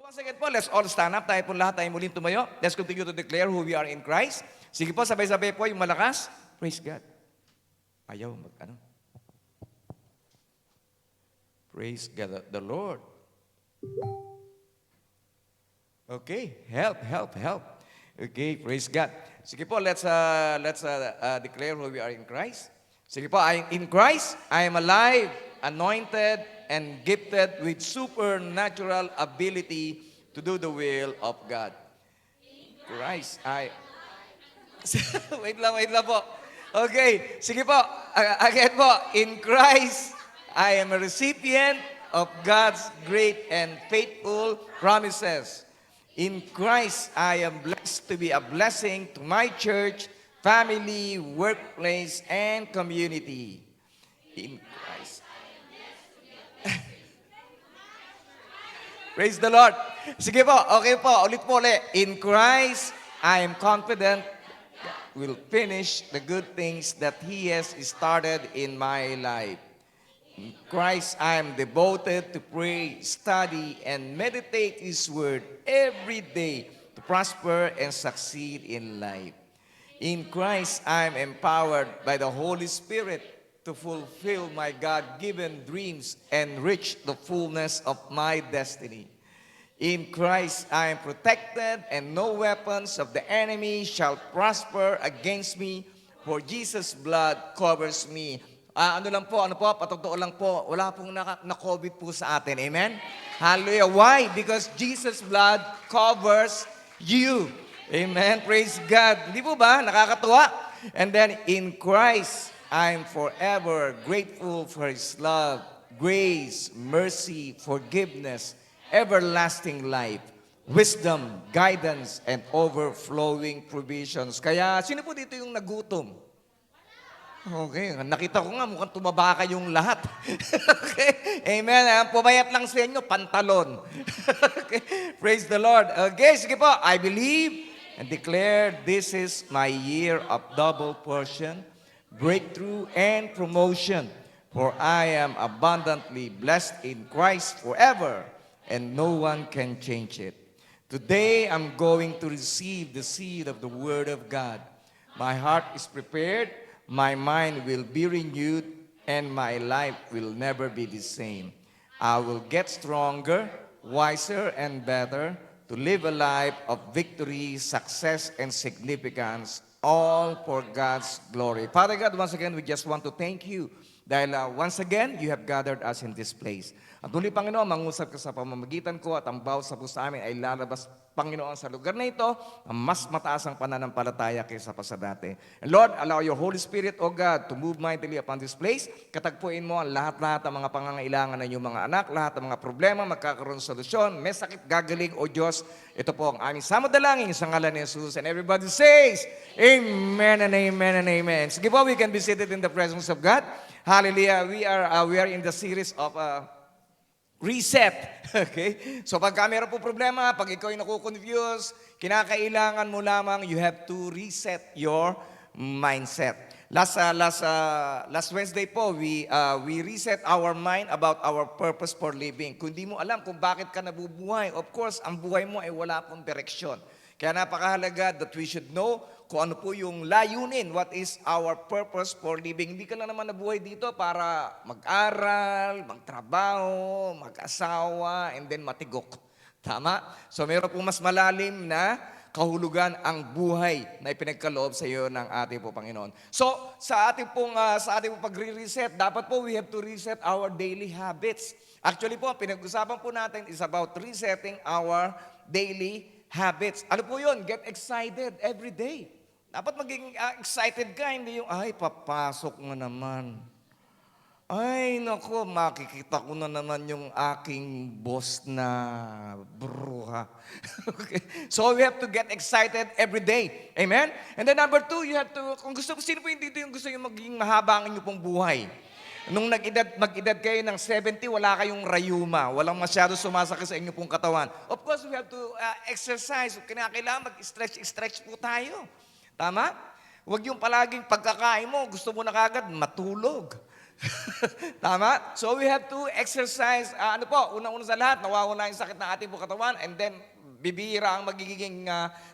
once again po, let's all stand up. Tayo po lahat tayo muling tumayo. Let's continue to declare who we are in Christ. Sige po, sabay-sabay po yung malakas. Praise God. Ayaw mag-ano. Praise God the Lord. Okay, help. Okay, praise God. Sige po, let's declare who we are in Christ. Sige po, in Christ, I am alive, anointed, and gifted with supernatural ability to do the will of God. Christ, wait lang po. Okay, sige po. Again po, in Christ, I am a recipient of God's great and faithful promises. In Christ, I am blessed to be a blessing to my church, family, workplace, and community. In Christ. Praise the Lord. Sige po, okay po, ulit po ulit. In Christ, I am confident will finish the good things that He has started in my life. In Christ, I am devoted to pray, study, and meditate His Word every day to prosper and succeed in life. In Christ, I am empowered by the Holy Spirit to fulfill my God-given dreams and reach the fullness of my destiny. In Christ, I am protected, and no weapons of the enemy shall prosper against me, for Jesus' blood covers me. Ano po, patotoo lang po, wala pong na-COVID po sa atin. Amen? Hallelujah. Why? Because Jesus' blood covers you. Amen? Praise God. Hindi po ba? Nakakatuwa. And then, in Christ, I am forever grateful for His love, grace, mercy, forgiveness, everlasting life, wisdom, guidance, and overflowing provisions. Kaya, sino po dito yung nagutom? Okay, nakita ko nga mukhang tumaba kayong lahat. Okay, amen. Pumayat lang sa inyo, pantalon. Okay, praise the Lord. Okay, sige po, I believe and declare this is my year of double portion, breakthrough, and promotion. For I am abundantly blessed in Christ forever, and no one can change it. Today, I'm going to receive the seed of the Word of God. My heart is prepared, my mind will be renewed, and my life will never be the same. I will get stronger, wiser, and better to live a life of victory, success, and significance, all for God's glory. Father God, once again, we just want to thank you dahil once again, you have gathered us in this place. At muli, Panginoon, mangusap ka sa pamamagitan ko at ang bawat sa puso amin ay lalabas, Panginoon, sa lugar na ito ang mas mataas ang pananampalataya kaysa pa sa dati. And Lord, allow your Holy Spirit, O God, to move mightily upon this place. Katagpuin mo ang lahat-lahat ng mga pangangailangan ng iyong mga anak, lahat ng mga problema, magkakaroon ng solusyon, may sakit, gagaling, O Diyos. Ito po ang aming samadalangin sa ngalan ni Jesus. And everybody says, Amen and Amen and Amen. Sige po, we can be seated in the presence of God. Hallelujah. We are in the series of reset. Okay? So pagka meron po problema, pag ikaw ay nakukonfuse, kinakailangan mo lamang, you have to reset your mindset. Last Wednesday po, we reset our mind about our purpose for living. Kung di mo alam kung bakit ka nabubuhay, of course, ang buhay mo ay wala pong direksyon. Kaya napakahalaga that we should know kung ano po yung layunin, what is our purpose for living. Hindi ka lang naman nabuhay dito para mag-aral, magtrabaho, mag-asawa, and then matigok. Tama? So meron po mas malalim na kahulugan ang buhay na ipinagkaloob sa iyo ng ating po Panginoon. So sa ating pong pagre-reset, dapat po we have to reset our daily habits. Actually po, pinag-usapan po natin is about resetting our daily habits. Ano po yun? Get excited every day. Dapat maging excited ka, hindi yung, ay, papasok na naman. Ay, naku, makikita ko na naman yung aking boss na bruha. Okay? So we have to get excited every day. Amen? And then number 2, you have to, kung gusto, sino po yung dito yung gusto yung maging mahaba ang inyong pong buhay? Nung mag-edad kayo ng 70, wala kayong rayuma. Walang masyado sumasakit sa inyong pong katawan. Of course, we have to exercise. Kailangan mag-stretch po tayo. Tama? Huwag yung palaging pagkakain mo, gusto mo na kagad matulog. Tama? So we have to exercise, ano po, unang-una sa lahat, nawawala yung sakit ng ating po katawan, and then bibihira ang magiging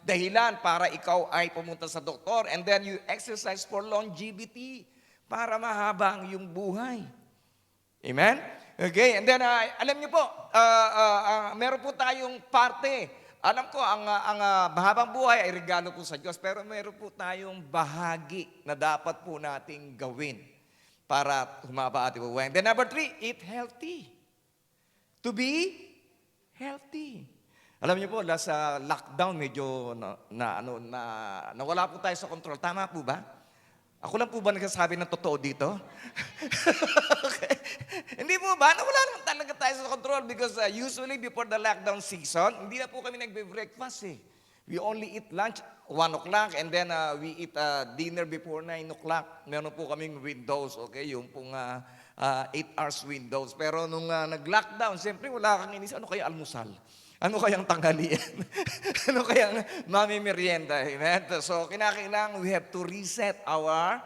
dahilan para ikaw ay pumunta sa doktor, and then you exercise for longevity, para mahaba ang iyong buhay. Amen? Okay, and then alam niyo po, meron po tayong parte. Alam ko, ang mahabang buhay ay regalo po sa Diyos, pero meron po tayong bahagi na dapat po nating gawin para humaba ating buhay. And then number 3, eat healthy. To be healthy. Alam niyo po, sa lockdown, medyo nawala po tayo sa control. Tama po ba? Ako lang po ba nagsasabi ng totoo dito? Okay. Hindi po ba? Nawala naman talaga tayo sa control because usually before the lockdown season, hindi na po kami nagbe-breakfast eh. We only eat lunch 1 o'clock and then we eat dinner before 9 o'clock. Meron po kaming windows, okay? Yung pong 8 hours windows. Pero nung nag-lockdown, siyempre wala kang inis. Ano kaya almusal? Ano kayang tanghalian? Ano kayang merienda? Amen? So, kinakailangan we have to reset our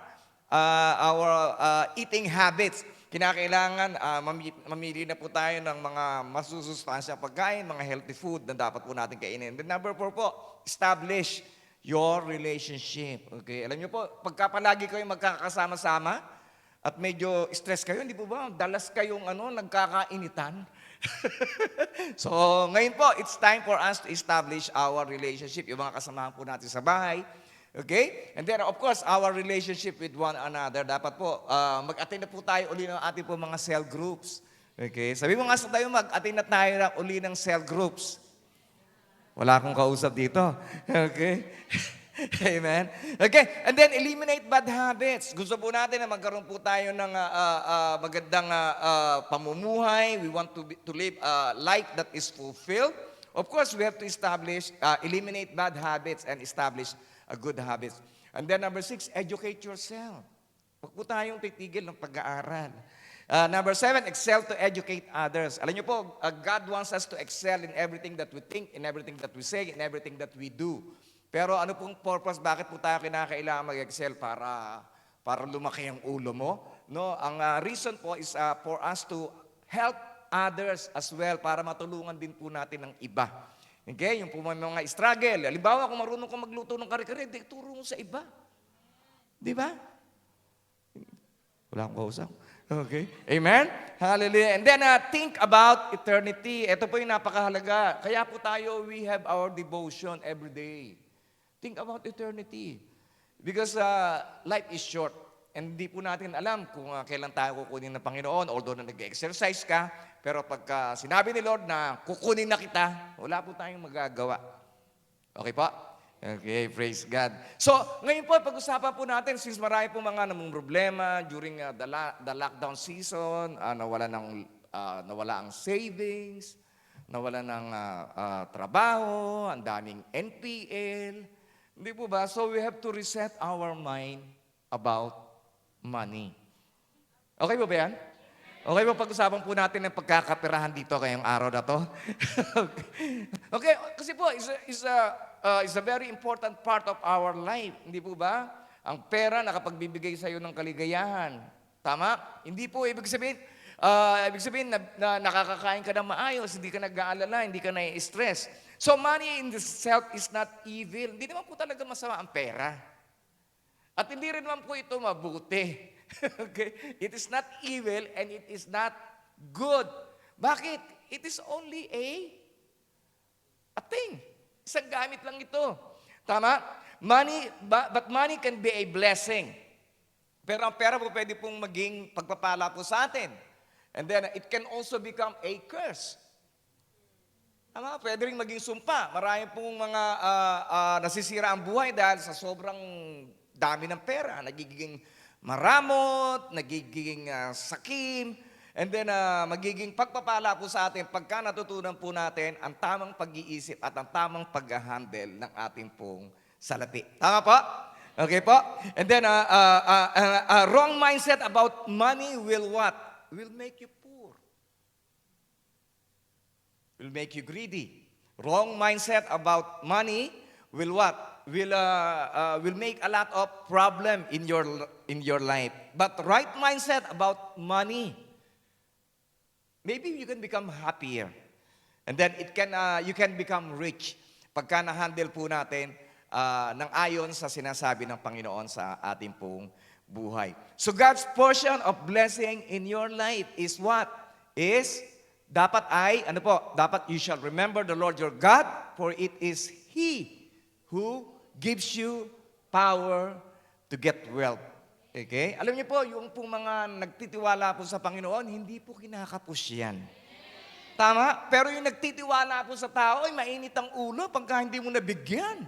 eating habits. Kinakailangan mamili na po tayo ng mga masusustansyang pagkain, mga healthy food na dapat po natin kainin. Then number 4 po, establish your relationship. Okay? Alam niyo po, pagka palagi kayo magkakasama-sama at medyo stress kayo, hindi po ba? Dalas kayong nagkakainitan. So, ngayon po, it's time for us to establish our relationship, yung mga kasamahan po natin sa bahay. Okay? And then, of course, our relationship with one another. Dapat po, mag-attend na po tayo uli ng ating po mga cell groups. Okay? Sabi mo nga sa tayo, mag-attend na tayo na uli ng cell groups. Wala akong kausap dito. Okay? Amen? Okay, and then eliminate bad habits. Gusto po natin na magkaroon po tayo ng magandang pamumuhay. We want to live a life that is fulfilled. Of course, we have to eliminate bad habits and establish a good habits. And then number 6, educate yourself. Huwag po tayong titigil ng pag-aaral. Number 7, excel to educate others. Alam niyo po, God wants us to excel in everything that we think, in everything that we say, in everything that we do. Pero ano pong purpose, bakit po tayo kinakailangan mag-excel para lumaki ang ulo mo? No, ang reason po is for us to help others as well, para matulungan din po natin ang iba. Okay, yung po mga struggle. Halimbawa, kung marunong kang magluto ng kare-kare, turo mo sa iba. Di ba? Wala akong kausap. Okay. Amen? Hallelujah. And then think about eternity. Ito po yung napakahalaga. Kaya po tayo, we have our devotion every day. Think about eternity. Because life is short. And hindi po natin alam kung kailan tayo kukunin ng Panginoon. Although na nag-exercise ka, pero pagka sinabi ni Lord na kukunin na kita, wala po tayong magagawa. Okay po? Okay, praise God. So, ngayon po, pag-usapan po natin, since marami po mga namang problema during the lockdown season, nawala ang savings, nawala ng trabaho, ang daming NPL. Hindi po ba? So, we have to reset our mind about money. Okay po ba yan? Okay po, pag-usapan po natin ng pagkakapirahan dito ngayong araw na to. Okay, kasi po, is a very important part of our life. Hindi po ba? Ang pera nakapagbibigay sa iyo ng kaligayahan. Tama? Hindi po ibig sabihin na nakakakain ka ng maayos, hindi ka nag-aalala, hindi ka na-stress. So money in itself is not evil. Hindi naman po talaga masama ang pera. At hindi rin naman po ito mabuti. Okay? It is not evil and it is not good. Bakit? It is only a thing. Isang gamit lang ito. Tama? But money can be a blessing. Pero ang pera po pwede pong maging pagpapala po sa atin. And then it can also become a curse. Tama? Pwede rin maging sumpa. Marami pong mga nasisira ang buhay dahil sa sobrang dami ng pera. Nagiging maramot, nagiging sakim, and then magiging pagpapala po sa atin pagka natutunan po natin ang tamang pag-iisip at ang tamang pag-handle ng ating pong salapi. Tama po? Okay po? And then wrong mindset about money will what? Will make you poor. Will make you greedy. Wrong mindset about money will what? will make a lot of problem in your life. But right mindset about money, maybe you can become happier. And then you can become rich pagka na-handle po natin ng ayon sa sinasabi ng Panginoon sa ating pong buhay. So God's portion of blessing in your life is what? Dapat you shall remember the Lord your God, for it is He who gives you power to get wealth. Okay? Alam niyo po, yung pong mga nagtitiwala po sa Panginoon, hindi po kinakapos yan. Tama? Pero yung nagtitiwala po sa tao, ay mainit ang ulo pagka hindi mo nabigyan.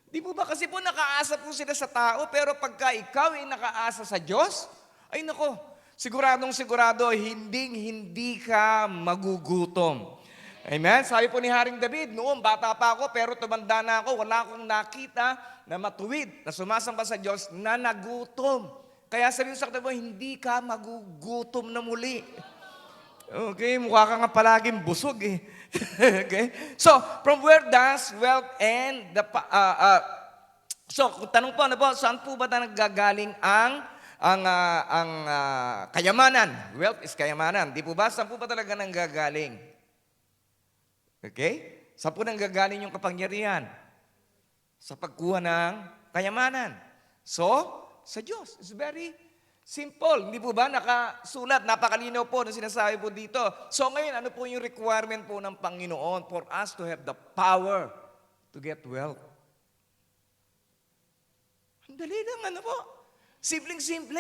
Di po ba? Kasi po nakaasa po sila sa tao, pero pagka ikaw ay nakaasa sa Diyos, ay nako, sigurado, hindi ka magugutom. Amen? Sabi po ni Haring David, noon bata pa ako, pero tumanda na ako, wala akong nakita na matuwid, na sumasamba sa Diyos, na nagutom. Kaya sabi sa katabi mo, hindi ka magugutom na muli. Okay, mukha ka nga palaging busog eh. Okay? So, from where does wealth and so, tanong po, saan po ba nanggagaling ang kayamanan? Wealth is kayamanan. Di po ba? Saan po ba talaga nanggagaling? Okay? Saan po nanggagaling yung kapangyarihan? Sa pagkuha ng kayamanan. So, sa Diyos. It's very simple. Hindi po ba nakasulat? Napakalinaw po na sinasabi po dito. So ngayon, ano po yung requirement po ng Panginoon for us to have the power to get wealth? Ang dali lang, ano po? Simpleng-simple.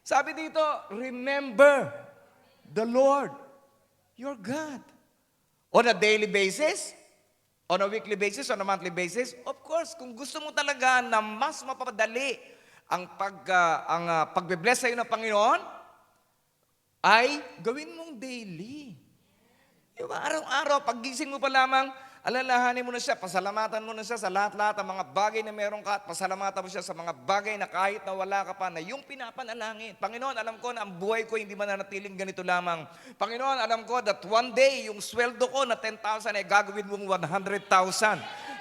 Sabi dito, remember the Lord, your God. On a daily basis, on a weekly basis, on a monthly basis, of course, kung gusto mo talaga na mas mapapadali ang pagbe-bless sa'yo ng Panginoon, ay gawin mong daily. Diba? Araw-araw, paggising mo pa lamang, alalahanin mo na siya, pasalamatan mo na siya sa lahat-lahat ng mga bagay na meron ka, at pasalamatan mo siya sa mga bagay na kahit na wala ka pa, na yung pinapanalangin. Panginoon, alam ko na ang buhay ko hindi mananatiling ganito lamang. Panginoon, alam ko that one day, yung sweldo ko na 10,000 ay gagawin mong 100,000.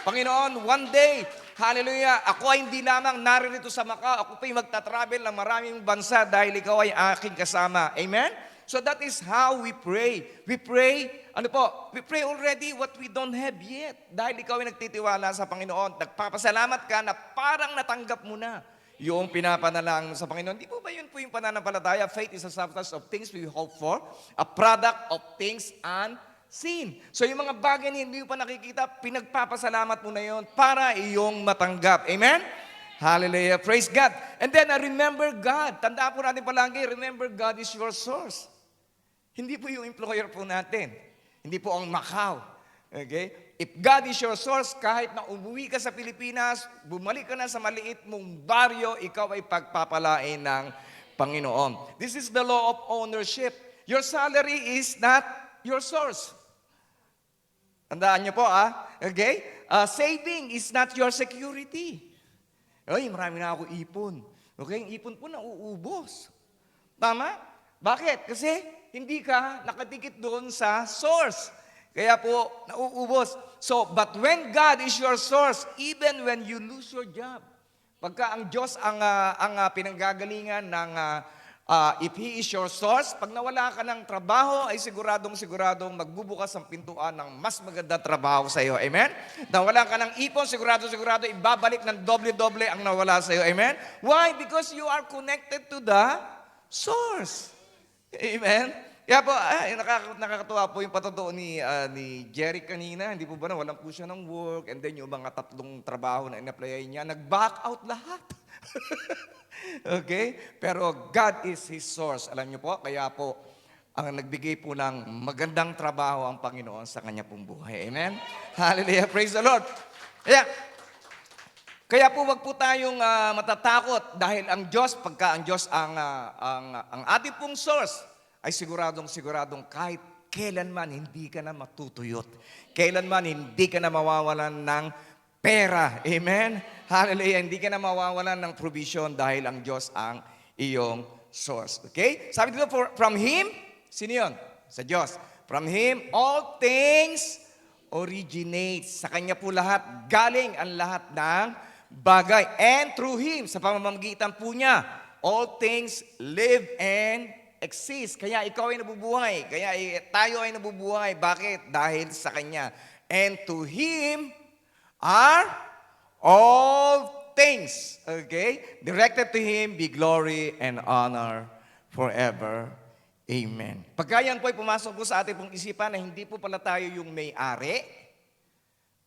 Panginoon, one day, hallelujah, ako ay hindi lamang naririto sa Macau, ako pa'y magta-travel ng maraming bansa dahil ikaw ay aking kasama. Amen? So that is how we pray. We pray, we pray already what we don't have yet. Dahil ikaw ay nagtitiwala sa Panginoon, nagpapasalamat ka na parang natanggap mo na yung pinapanalangin sa Panginoon. Di po ba yun po yung pananampalataya? Faith is a substance of things we hope for, a product of things unseen. So yung mga bagay na hindi mo pa nakikita, pinagpapasalamat mo na yun para iyong matanggap. Amen? Hallelujah. Praise God. And then, remember God. Tandaan po natin palagi, remember God is your source. Hindi po yung employer po natin. Hindi po ang Macau. Okay? If God is your source, kahit na umuwi ka sa Pilipinas, bumalik ka na sa maliit mong baryo, ikaw ay pagpapalain ng Panginoon. This is the law of ownership. Your salary is not your source. Tandaan niyo po, okay? Saving is not your security. Ay, marami na ako ipon. Okay, ang ipon po nauubos. Tama? Bakit? Kasi hindi ka nakadikit doon sa source. Kaya po, nauubos. So, but when God is your source, even when you lose your job, pagka ang Diyos ang pinanggagalingan ng if He is your source, pag nawala ka ng trabaho, ay siguradong magbubukas ang pintuan ng mas magandang trabaho sa iyo. Amen? Nawala ka ng ipon, sigurado, ibabalik ng doble-doble ang nawala sa iyo. Amen? Why? Because you are connected to the source. Amen? Kaya po, nakakatuwa po yung patotoo ni Jerry kanina. Hindi po ba na walang po siya ng work, and then yung mga 3 trabaho na in-applyan niya, nag-back out lahat. Okay? Pero God is His source. Alam niyo po, kaya po, ang nagbigay po ng magandang trabaho ang Panginoon sa kanya pong buhay. Amen? Hallelujah. Praise the Lord. Kaya po wag po tayong matatakot dahil ang Diyos, pagka ang Diyos ang ating pong source, ay siguradong kahit kailanman hindi ka na matutuyot. Kailanman hindi ka na mawawalan ng pera. Amen? Hallelujah. Hindi ka na mawawalan ng provision dahil ang Diyos ang iyong source. Okay? Sabi dito, from Him, sino yun? Sa Diyos. From Him, all things originate. Sa Kanya po lahat, galing ang lahat ng bagay. And through Him, sa pamamagitan po niya, all things live and exist. Kaya ikaw ay nabubuhay. Kaya tayo ay nabubuhay. Bakit? Dahil sa Kanya. And to Him are all things. Okay? Directed to Him be glory and honor forever. Amen. Pagka yan po ay pumasok po sa ating pong isipan na hindi po pala tayo yung may-ari,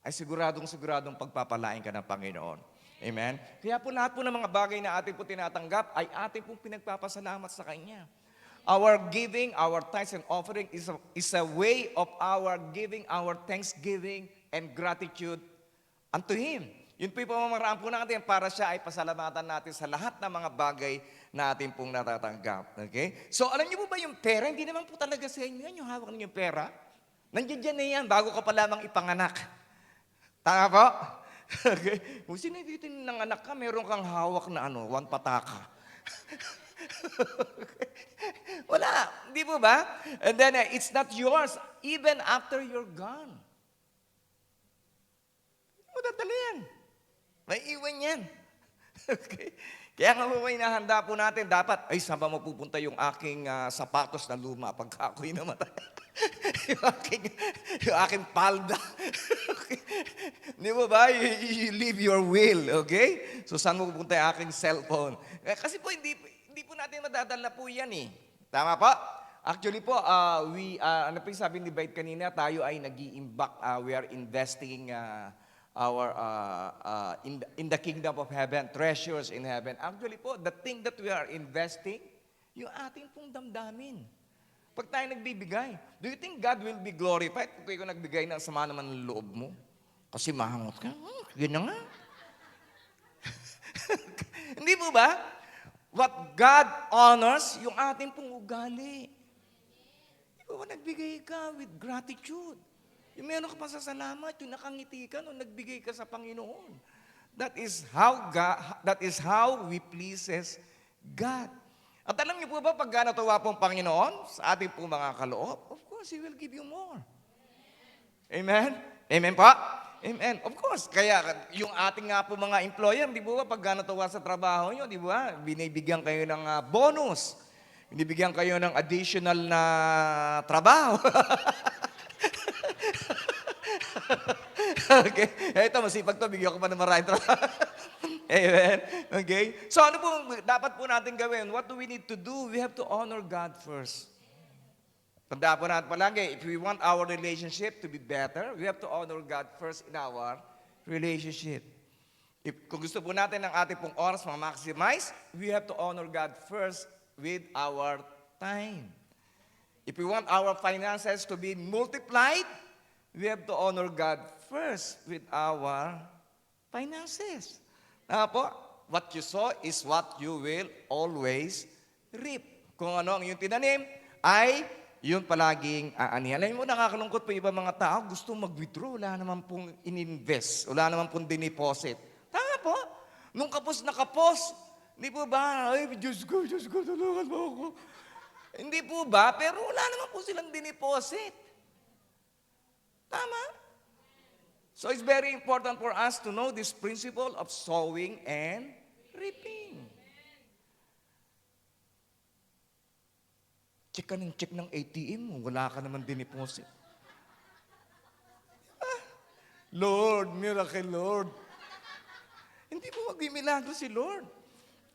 ay siguradong pagpapalain ka ng Panginoon. Amen? Kaya po lahat po ng mga bagay na ating po tinatanggap ay ating pong pinagpapasalamat sa Kanya. Our giving, our tithes and offering is a way of our giving, our thanksgiving and gratitude unto Him. Yun po yung pamamaraan po natin para siya ay pasalamatan natin sa lahat ng mga bagay na ating pong natatanggap. Okay? So alam niyo po ba yung pera? Hindi naman po talaga sa inyo yan yung hawak niyo yung pera. Nandiyan dyan na yan bago ka pa lamang ipanganak. Tama po? Okay? Kung sinibitin ng anak ka, meron kang hawak na one pataka. Wala. Hindi po ba? And then it's not yours even after you're gone. Hindi mo dadala yan. May iwan yan. Okay? Kaya nga po may nahanda po natin, dapat, saan ba mapupunta yung aking sapatos na luma pagka ako'y namatay? yung aking palda. Okay? Di ba ba? You leave your will, okay? So saan mo pupunta yung aking cellphone? Kasi po, hindi po natin madadala po yan eh. Tama po? Actually po, ano po yung sabi ni Bait kanina, tayo ay nag-iimbak, we are investing in the kingdom of heaven, treasures in heaven. Actually po, the thing that we are investing, yung ating pong damdamin. Pag tayo nagbibigay, do you think God will be glorified kung ikaw nagbigay ng sama naman ng loob mo? Kasi mahangot ka, yun na nga. Hindi po ba? What God honors, yung ating pong ugali. Di ba nagbigay ka with gratitude? Yung meron ka pasasalamat, yung nakangiti ka, nung nagbigay ka sa Panginoon. That is how we pleases God. At alam niyo po ba, pag natuwa pong Panginoon sa ating pong mga kaloob, of course, He will give you more. Amen? Amen po? Amen. Of course, kaya yung ating nga po mga employer, di ba, pag natuwa sa trabaho nyo, di ba, binibigyan kayo ng bonus. Binibigyan kayo ng additional na trabaho. Okay? Ito, masipag to, bigyan ko pa ng maraming trabaho. Amen? Okay? So ano po dapat po natin gawin? What do we need to do? We have to honor God first. Tandaan po natin palagi, if we want our relationship to be better, we have to honor God first in our relationship. Kung gusto po natin ang ating pong oras ma-maximize, we have to honor God first with our time. If we want our finances to be multiplied, we have to honor God first with our finances. Po, what you sow is what you will always reap. Kung ano ang iyong tinanim, ay yun palaging aanihan. Alam mo, nakakalungkot po iba mga tao, gusto mag-withdraw, wala naman pong in-invest, wala naman pong diniposit. Tama po. Nung kapos na kapos, hindi po ba, ay, Diyos ko, tulungan mo ako. Hindi po ba? Pero wala naman po silang diniposit. Tama? So it's very important for us to know this principle of sowing and reaping. Check ka ng ATM mo, wala ka naman diniposit. Lord, miracle Lord. Hindi po magmimilagro si Lord.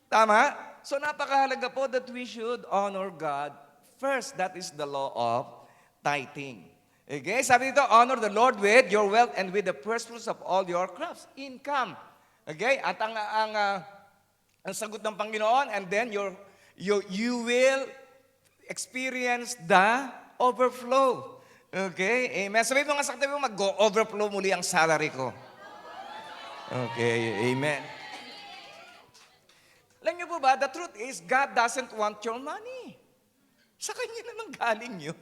Tama? So napakahalaga po that we should honor God first. That is the law of tithing. Okay, sabi dito, honor the Lord with your wealth and with the first fruits of all your crops, income. Okay, at ang sagot ng Panginoon, and then you will experience the overflow. Okay, amen. Sabi mo nga sa katabi mo, mag-overflow muli ang salary ko. Okay, amen. Alam niyo po ba, the truth is, God doesn't want your money. Sa Kanya naman galing yun.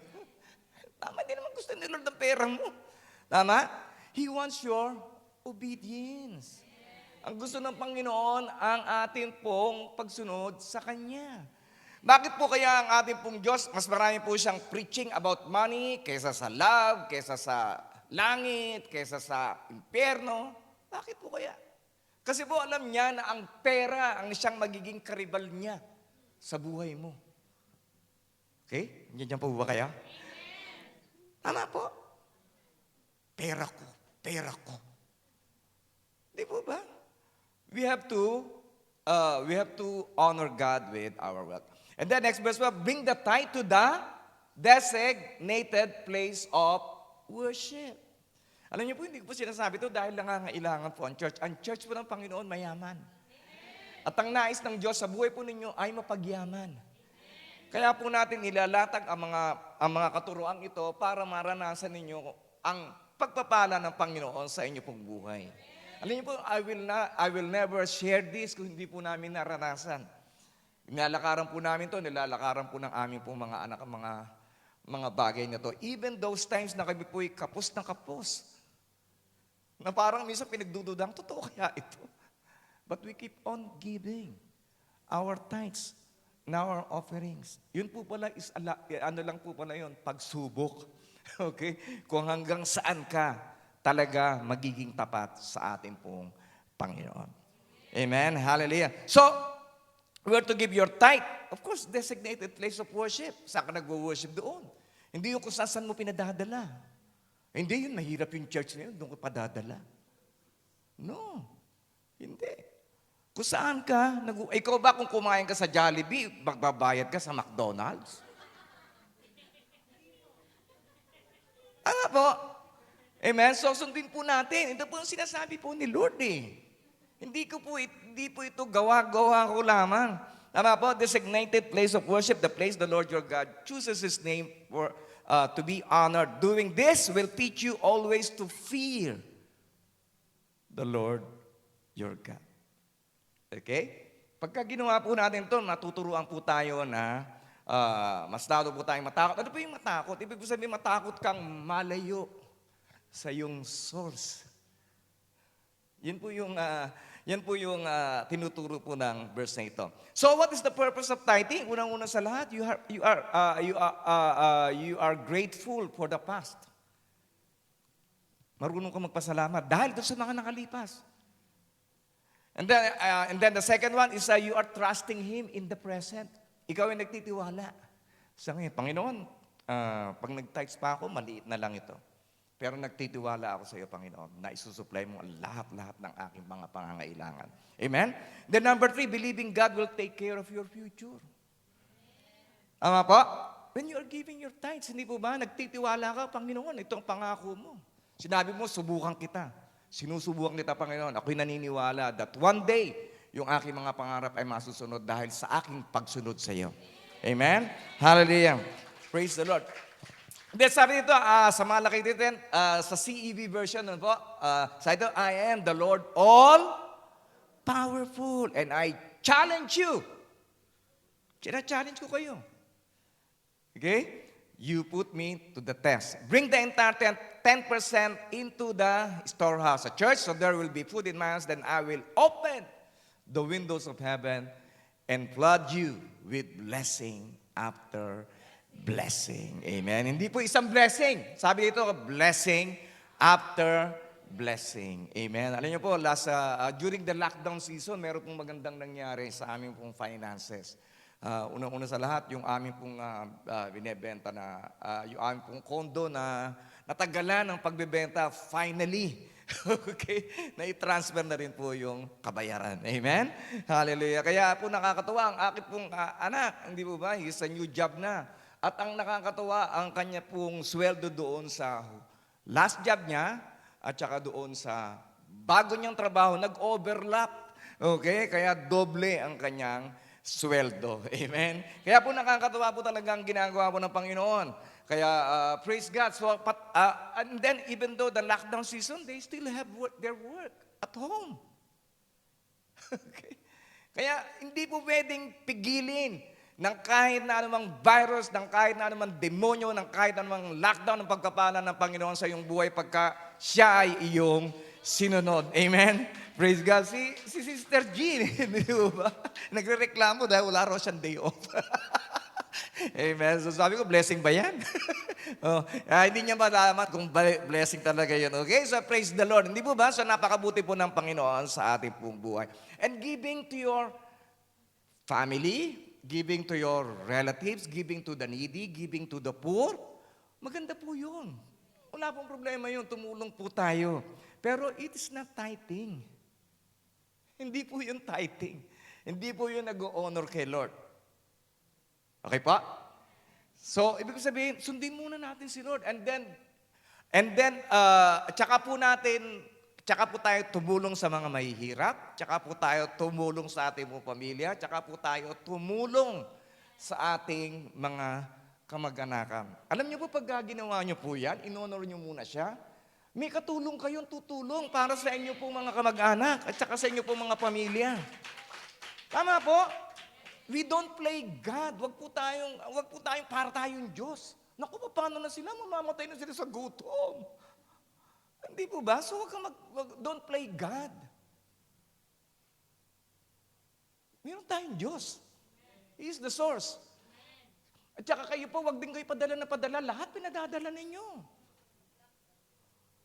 Tama, di naman gusto ni Lord ng pera mo. Tama? He wants your obedience. Ang gusto ng Panginoon, ang ating pong pagsunod sa Kanya. Bakit po kaya ang ating pong Diyos, mas marami po siyang preaching about money kaysa sa love, kaysa sa langit, kaysa sa impyerno? Bakit po kaya? Kasi po alam niya na ang pera ang siyang magiging karibal niya sa buhay mo. Okay? Diyan po ba kaya? Tama po. Pera ko, pera ko. Di po ba? We have to honor God with our wealth. And then next verse 12, bring the tithe to the designated place of worship. Alam niyo po, hindi ko po sinasabi ito dahil nangangailangan po ang church. Ang church po ng Panginoon mayaman. At ang nais ng Diyos sa buhay po ninyo ay mapagyaman. Kaya po natin ilalatag ang mga katuroang ito para maranasan ninyo ang pagpapala ng Panginoon sa inyo pong buhay. Alam niyo po, I will never share this kung hindi po namin naranasan. Nilalakaran po namin to, nilalakaran po ng aming po mga anak, mga bagay na to. Even those times na kami po'y kapos na kapos. Na parang minsan pinagdududang, totoo kaya ito? But we keep on giving our tithes and our offerings. Yun po pala is, ano lang po pala yun, pagsubok. Okay? Kung hanggang saan ka talaga magiging tapat sa ating pong Panginoon. Amen? Hallelujah. So, we are to give your tithe. Of course, designated place of worship. Saan ka nagwo-worship doon? Hindi yung kung saan mo pinadadala. Hindi yun, mahirap yung church na yun, doon ka padadala. No, hindi. Kung saan ka, ikaw ba kung kumain ka sa Jollibee, magbabayad ka sa McDonald's? Ano po? Amen? So, sundin po natin. Ito po yung sinasabi po ni Lord eh. Hindi po ito gawa-gawa ko lamang. Tama po, designated place of worship, the place the Lord your God chooses His name to be honored. Doing this will teach you always to fear the Lord your God. Okay? Pagka ginawa po natin ito, natuturuan po tayo na mas lalo po tayong matakot. Ano po yung matakot? Ibig po sabihin, matakot kang malayo sa iyong source. Yan po yung tinuturo po ng verse na ito. So what is the purpose of tithing? Unang-una sa lahat, you are grateful for the past. Marunong ka magpasalamat dahil doon sa mga nakalipas. And then the second one is you are trusting Him in the present. Ikaw ay nagtitiwala sa ngayon. Panginoon, pag nag-tithes pa ako, maliit na lang ito. Pero nagtitiwala ako sa iyo, Panginoon, na isusupply mo ang lahat-lahat ng aking mga pangangailangan. Amen? Then number 3, believing God will take care of your future. Ama po? When you are giving your tithes, hindi po ba? Nagtitiwala ka, Panginoon, itong pangako mo. Sinabi mo, subukan kita. Sinusubukan kita, Panginoon. Ako'y naniniwala that one day, yung aking mga pangarap ay masusunod dahil sa aking pagsunod sa iyo. Amen? Hallelujah. Praise the Lord. Then sabi dito, sa malaki dito, sa CEV version, po, sabi dito, I am the Lord all-powerful and I challenge you. Challenge ko kayo. Okay? You put me to the test. Bring the entire 10% into the storehouse, a church, so there will be food in my house, then I will open the windows of heaven and flood you with blessing after blessing. Amen. Hindi po isang blessing. Sabi dito, blessing after blessing. Amen. Alam niyo po, during the lockdown season, meron pong magandang nangyari sa aming pong finances. Unang-una sa lahat, yung aming pong binebenta yung aming pong kondo na natagalan ng pagbebenta, finally, okay, na-transfer na rin po yung kabayaran. Amen? Hallelujah. Kaya po nakakatawa, ang aking pong anak, hindi po ba, he's a new job na. At ang nakakatawa, ang kanya pong sweldo doon sa last job niya at saka doon sa bago niyang trabaho, nag-overlap. Okay? Kaya doble ang kanyang sweldo. Amen? Kaya po nakakatawa po talaga ang ginagawa po ng Panginoon. Kaya praise God. So, and then even though the lockdown season, they still have their work at home. Okay? Kaya hindi po pwedeng pigilin ng kahit na anumang virus, ng kahit na anumang demonyo, ng kahit na anumang lockdown ng pagkapala ng Panginoon sa iyong buhay pagka siya ay iyong sinunod. Amen? Praise God. Si Sister Jean, di ba? Nagre-reklamo dahil wala raw siyang day off. Amen. So sabi ko, blessing ba yan? Hindi niya malaman kung blessing talaga yun. Okay, so praise the Lord. Hindi po ba? So napakabuti po ng Panginoon sa ating pong buhay. And giving to your family, giving to your relatives, giving to the needy, giving to the poor, maganda po yun. Wala pong problema yun, tumulong po tayo. Pero it is not tithing. Hindi po yun tithing. Hindi po yun nag-honor kay Lord. Okay pa? So, ibig sabihin, sundin muna natin si Lord. Tsaka po tayo tumulong sa mga mahihirap, tsaka po tayo tumulong sa ating mga pamilya, tsaka po tayo tumulong sa ating mga kamag-anakan. Alam niyo po, pag ginawa niyo po yan, inonor niyo muna siya, may katulong kayong tutulong para sa inyo pong mga kamag-anak at saka sa inyo pong mga pamilya. Tama po? We don't play God. Wag po tayong para tayong Diyos. Naku, paano na sila? Mamamatay na sila sa gutom. Hindi po ba? So don't play God. Meron tayong Diyos. He is the source. At saka kayo po, wag din kayo padala na padala. Lahat pinadadala ninyo.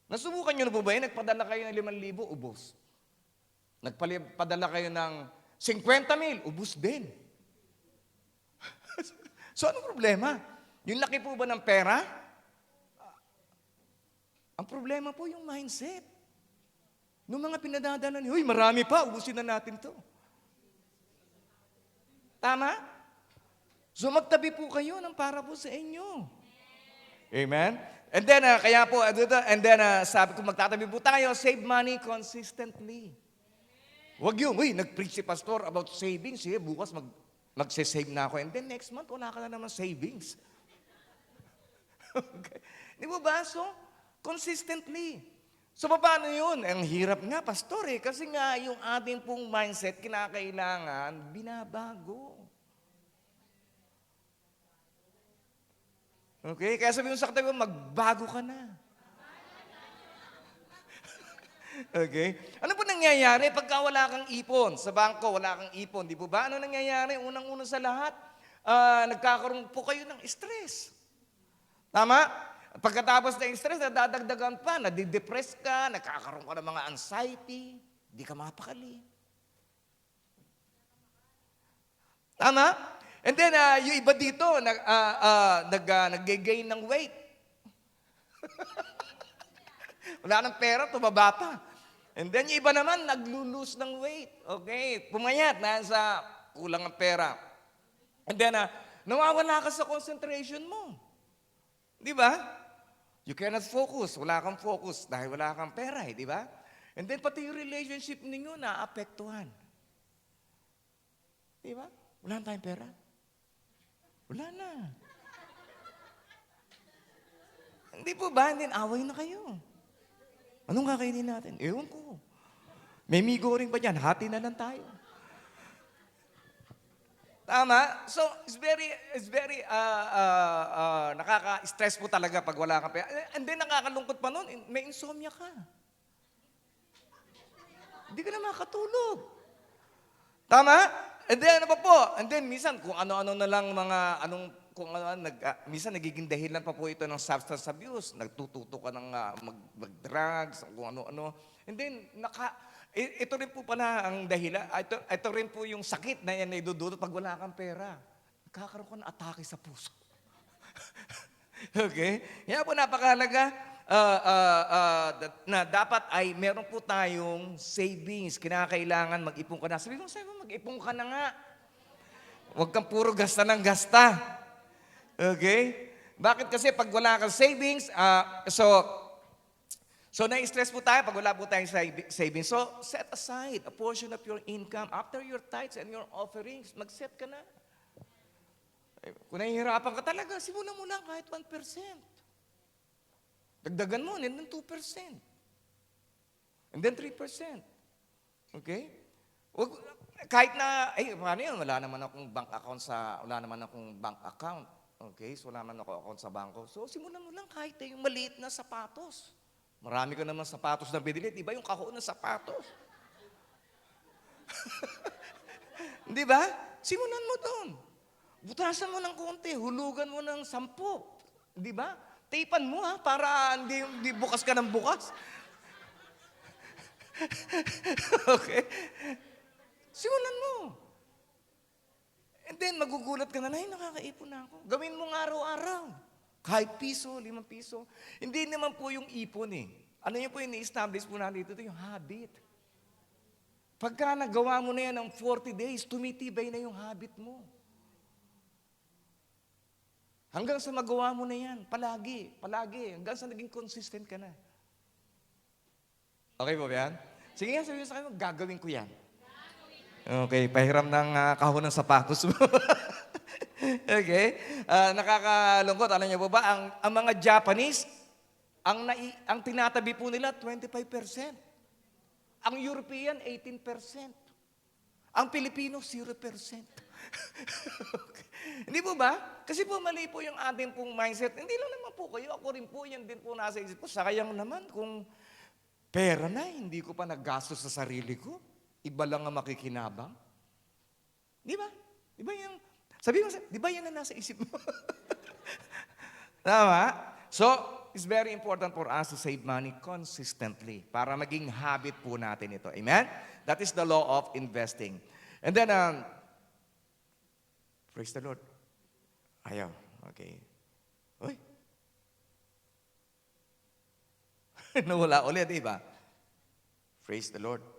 Nasubukan nyo na po ba yun? Nagpadala kayo ng 5,000, ubos. Nagpadala kayo ng 50,000, ubos din. So anong problema? Yung laki po ba ng pera? Ang problema po yung mindset. Nung mga pinadadala niyo, marami pa, ubusin na natin to. Tama? So magtabi po kayo ng para po sa inyo. Amen? And then, sabi ko, magtatabi po tayo, save money consistently. Huwag yun, nag-preach si pastor about savings, bukas mag-save na ako. And then next month, wala ka na naman savings. Okay. Di ba ba? So, consistently. So, paano yun? Ang hirap nga, pastor, kasi nga yung ating pong mindset, kinakailangan, binabago. Okay? Kaya sabi mo sa katabi mo, magbago ka na. Okay? Ano po nangyayari pagka wala kang ipon? Sa bangko, wala kang ipon. Di po ba? Ano nangyayari? Unang-una sa lahat, nagkakaroon po kayo ng stress. Tama? Pagkatapos ng stress, nadadagdagan pa, nadidepress ka, nagkakaroon ka ng mga anxiety, di ka mapakali. Tama? And then, yung iba dito, nag-gain ng weight. Wala nang pera, tumaba pa. And then, yung iba naman, nag-lose ng weight. Okay, pumayat, nasa kulang ng pera. And then, nawawala ka sa concentration mo. Di ba? You cannot focus. Wala kang focus dahil wala kang pera, di ba? And then, pati yung relationship ninyo naapektuhan. Di ba? Wala tayong pera. Wala na. Hindi po ba? Hindi, away na kayo. Anong kakainin natin? Ewan ko. May migoring ba dyan? Hati na lang tayo. Tama? So, it's very nakaka-stress po talaga pag wala kang pera. And then, nakakalungkot pa nun, may insomnia ka. Hindi ka na makatulog. Tama? And then, ano pa po? And then, minsan, kung ano-ano na lang minsan nagiging dahilan pa po ito ng substance abuse. Nagtututo ka ng mag-drugs, kung ano-ano. And then, ito rin po pala ang dahilan. Ito rin po yung sakit na yan na idudulot pag wala kang pera. Nagkakaroon ka ng atake sa puso. Okay? Kaya po napakahalaga na dapat ay meron po tayong savings. Kinakailangan mag-ipon ka na. Sabi mo, mag-ipon ka na nga. Huwag kang puro gasta ng gasta. Okay? Bakit kasi pag wala kang savings, so na-stress po tayo pag wala po tayong savings. So, set aside a portion of your income after your tithes and your offerings. Mag-set ka na. Kung nahihirapan ka talaga, simulan mo lang kahit 1%. Dagdagan mo, and then 2%. And then 3%. Okay? Kahit na, paano yun? Wala naman akong bank account. Okay? So, wala naman ako account sa bangko. So, simulan mo lang kahit yung maliit na sapatos. Marami ka naman sapatos na binili. Di ba yung kahon ng sapatos? Di ba? Simulan mo doon. Butasan mo ng konti. Hulugan mo ng 10. Di ba? Tapan mo ha, para hindi bukas ka ng bukas. Okay? Simulan mo. And then, magugulat ka na, ay, nakakaipon na ako. Gawin mo nga araw-araw. Kahit piso, 5 piso. Hindi naman po yung ipon eh. Ano yun po yung ni-establish po natin dito? Ito yung habit. Pagka nagawa mo na yan ng 40 days, tumitibay na yung habit mo. Hanggang sa magawa mo na yan, palagi, hanggang sa naging consistent ka na. Okay po ba yan? Sige nga, sabihin sa akin, gagawin ko yan. Okay, pahiram ng kahon ng sapatos mo. Okay? Nakakalungkot. Alam niyo po ba, ang mga Japanese, ang tinatabi po nila, 25%. Ang European, 18%. Ang Pilipino, 0%. Okay. Hindi po ba? Kasi po mali po yung ating pong mindset. Hindi lang naman po kayo, ako rin po, yan din po nasa isip ko. Sayang naman kung pera na, hindi ko pa naggastos sa sarili ko. Iba lang ang makikinabang. Di ba? Di ba yung, sabi mo, di ba yan ang nasa isip mo? Tama? So, it's very important for us to save money consistently para maging habit po natin ito. Amen? That is the law of investing. And then, praise the Lord. Ayaw. Okay. Uy. Nawala ulit, di ba? Praise the Lord.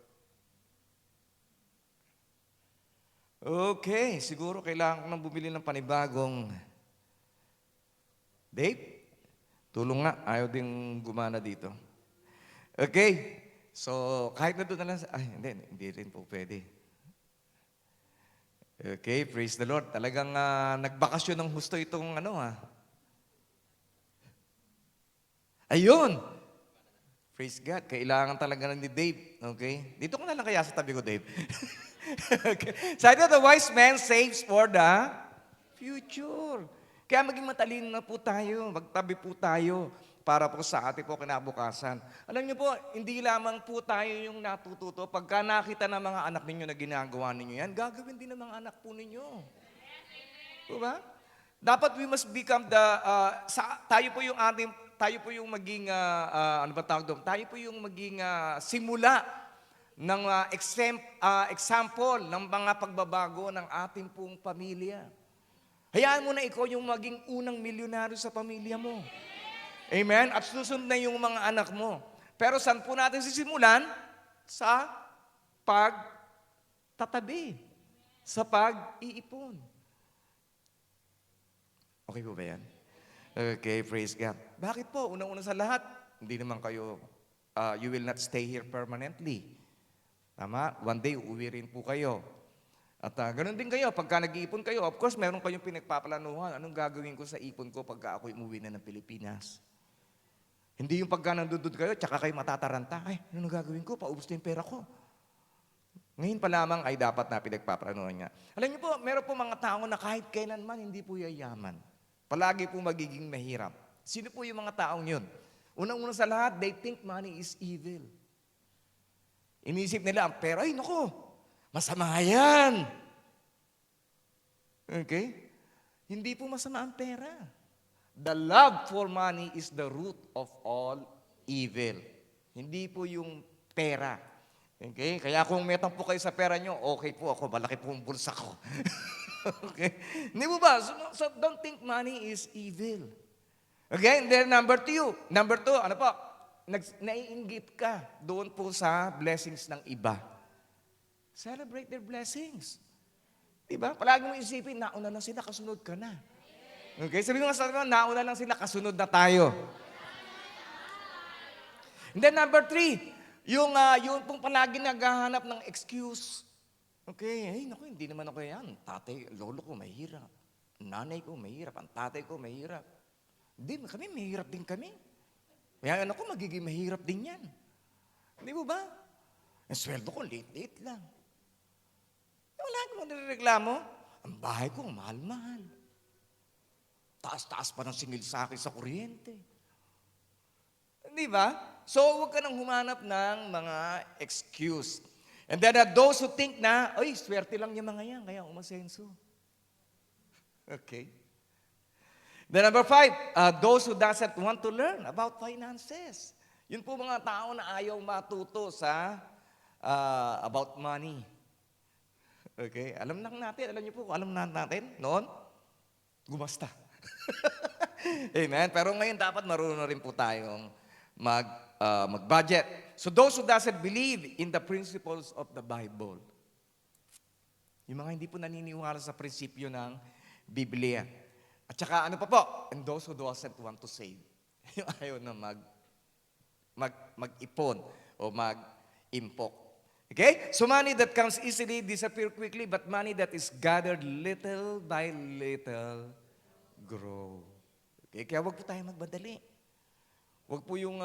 Okay, siguro kailangan ko nang bumili ng panibagong Dave, tulong nga, ayaw ding gumana dito. Okay, so kahit na doon na lang, hindi rin po pwede. Okay, praise the Lord. Talagang nagbakasyon ng husto itong Ayun! Praise God, kailangan talaga ni Dave. Okay? Dito ko na lang kaya sa tabi ko, Dave. Okay. Sabi the wise man saves for the future. Kaya maging matalino na po tayo, magtabi po tayo para po sa ating po kinabukasan. Alam niyo po, hindi lamang po tayo yung natututo. Pagka nakita ng mga anak ninyo na ginagawa ninyo yan, gagawin din ng mga anak po ninyo. Diba? Dapat we must become tayo po yung maging, tayo po yung maging simula ng example ng mga pagbabago ng ating pong pamilya. Hayaan mo na ikaw yung maging unang milyonaryo sa pamilya mo. Amen? At susunod na yung mga anak mo. Pero saan po natin sisimulan? Sa pagtatabi. Sa pag-iipon. Okay po ba yan? Okay, praise God. Bakit po? Unang-una sa lahat, hindi naman kayo, you will not stay here permanently. Tama? One day, uuwi rin po kayo. At ganun din kayo, pagka nag-iipon kayo, of course, meron kayong pinagpaplanuhan. Anong gagawin ko sa ipon ko pagka ako'y umuwi na ng Pilipinas? Hindi yung pagka nandudod kayo, tsaka kayo matataranta. Ay, anong gagawin ko? Paubos na yung pera ko. Ngayon pa lamang ay dapat na pinagpaplanuhan niya. Alam niyo po, meron po mga tao na kahit kailanman hindi po yayaman. Palagi po magiging mahirap. Sino po yung mga taong yun? Unang-una sa lahat, they think money is evil. Inisip nila ang pera, ay naku, masama yan. Okay? Hindi po masama ang pera. The love for money is the root of all evil. Hindi po yung pera. Okay? Kaya kung metang po kayo sa pera nyo, okay po ako, malaki po ang bulsa ko. Okay? Hindi mo ba? So don't think money is evil. Okay? And then number two, ano po? Naiinggit ka doon po sa blessings ng iba. Celebrate their blessings. Diba? Palagi mo isipin, nauna lang sila, kasunod ka na. Okay? Sabi mo sa akin, nauna lang sila, kasunod na tayo. And then number 3, yung pong palagi naghahanap ng excuse. Okay, ay naku, hindi naman ako yan. Tatay, lolo ko mahirap. Nanay ko mahirap. Ang tatay ko mahirap. Hindi, kami mahirap din kami. Kaya anak ko, magiging mahirap din yan. Hindi mo ba? Ang sweldo ko, late lang. Wala ko nireklamo. Ang bahay ko, mahal-mahal. Taas-taas pa ng singil sa akin sa kuryente. Hindi ba? So, huwag ka nang humanap ng mga excuse. And then those who think na, ay, swerte lang yung mga yan, kaya umasenso. Okay? Then number 5, those who doesn't want to learn about finances. Yun po mga tao na ayaw matuto sa about money. Okay? Alam lang natin, alam niyo po, alam na natin noon, gumasta. Amen? Pero ngayon dapat marunong rin po tayong mag-budget. So those who doesn't believe in the principles of the Bible, yung mga hindi po naniniwala sa prinsipyo ng Biblia. At saka ano pa po? And those who doesn't want to save. Yung ayaw na mag-ipon o mag-impok. Okay? So money that comes easily disappear quickly, but money that is gathered little by little grow. Okay? Kaya wag po tayo magmadali. Wag po yung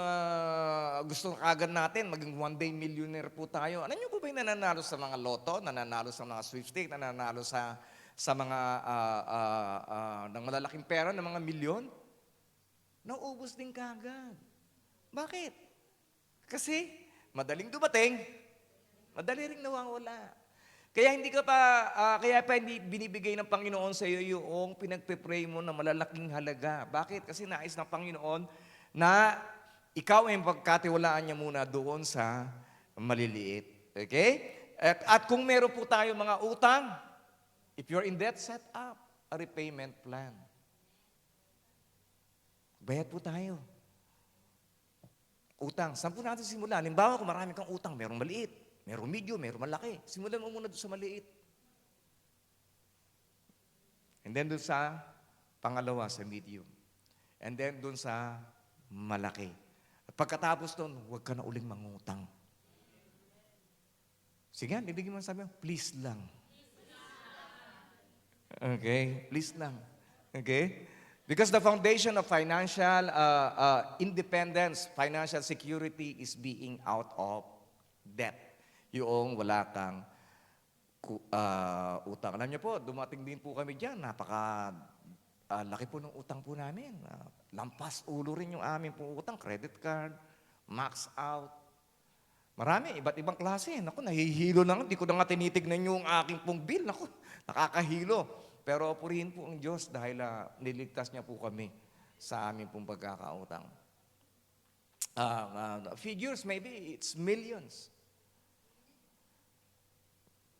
gusto agad natin, maging one day millionaire po tayo. Alam niyo po ba yung nananalo sa mga loto, nananalo sa mga sweepstakes, nananalo sa mga ng malalaking pera, ng mga milyon? Nauubos din kaagad. Bakit? Kasi madaling dumating, madali ring nawawala. Kaya kaya pa hindi binibigay ng Panginoon sa iyo yung pinagpe-pray mo na malalaking halaga. Bakit? Kasi nais ng Panginoon na ikaw ay pagkatiwalaan niya muna doon sa maliliit. Okay? At kung meron po tayo mga utang, if you're in debt, set up a repayment plan. Bayad po tayo. Utang. Saan po natin simulan? Halimbawa, kung marami kang utang, merong maliit, merong medium, merong malaki. Simulan mo muna doon sa maliit. And then doon sa pangalawa, sa medium. And then doon sa malaki. At pagkatapos doon, huwag ka na uling mangutang. Sige, bibigyan mo sabi mo, please lang. Okay? Please lang. Okay? Because the foundation of financial independence, financial security is being out of debt. Yung wala kang utang. Alam niyo po, dumating din po kami dyan. Laki po ng utang po namin. Lampas ulo rin yung aming po utang. Credit card, max out. Marami, iba't ibang klase. Naku, nahihilo na nga. Hindi ko na nga tinitignan yung aking pong bill. Naku, nakakahilo. Pero purihin po ang Diyos dahil niligtas niya po kami sa aming pong pagkakautang. Figures, maybe it's millions.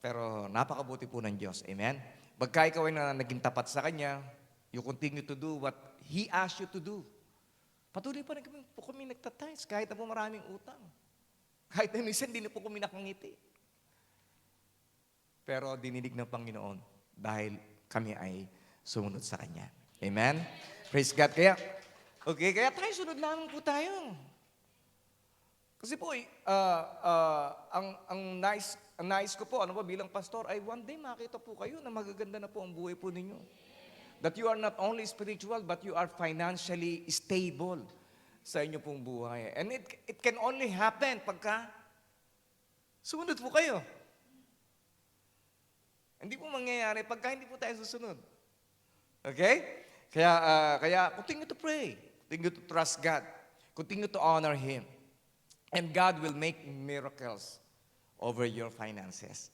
Pero napakabuti po ng Diyos. Amen? Pagka ikaw ay naging tapat sa Kanya, you continue to do what He asked you to do. Patuloy pa rin po kami nagtatize kahit na po maraming utang. Kahit na minsan, hindi na po kami nakangiti. Pero dinidig ng Panginoon dahil kami ay sumunod sa Kanya. Amen? Praise God. Kaya tayo sunod lamang po tayo. Kasi po, ang nice ko po, bilang pastor, ay one day makita po kayo na magaganda na po ang buhay po ninyo. That you are not only spiritual, but you are financially stable sa inyo pong buhay. And it can only happen pagka sumunod po kayo. Hindi po mangyayari pagka hindi po tayo susunod. Okay? Kaya continue to pray. Continue to trust God. Continue to honor Him. And God will make miracles over your finances.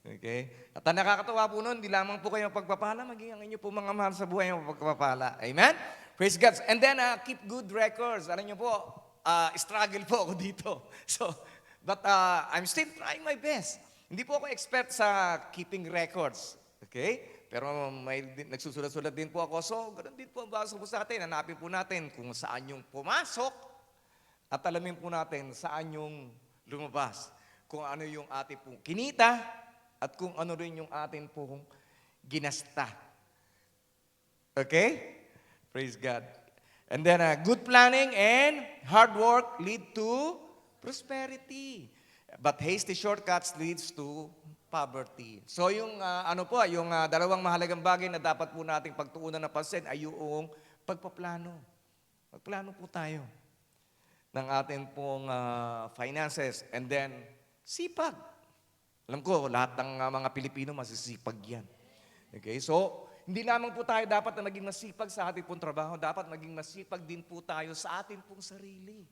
Okay? At ang nakakatawa po nun, hindi lamang po kayo pagpapala, maging ang inyo po mga mahal sa buhay ang pagpapala. Amen? Praise God. And then, keep good records. Alam niyo po, struggle po ako dito. But I'm still trying my best. Hindi po ako expert sa keeping records. Okay? Pero nagsusulat-sulat din po ako. So, ganun din po ang baso po sa atin. Hanapin po natin kung saan yung pumasok at alamin po natin saan yung lumabas. Kung ano yung ating pong kinita at kung ano rin yung ating pong ginasta. Okay? Praise God. And then, good planning and hard work lead to prosperity. But hasty shortcuts leads to poverty. So yung yung dalawang mahalagang bagay na dapat po nating pagtuunan na pansin ay yung pagpaplano. Magplano po tayo ng ating pong finances and then sipag. Alam ko, lahat ng mga Pilipino masisipag yan. Okay? So, hindi lamang po tayo dapat na maging masipag sa ating pong trabaho, dapat maging masipag din po tayo sa ating pong sarili.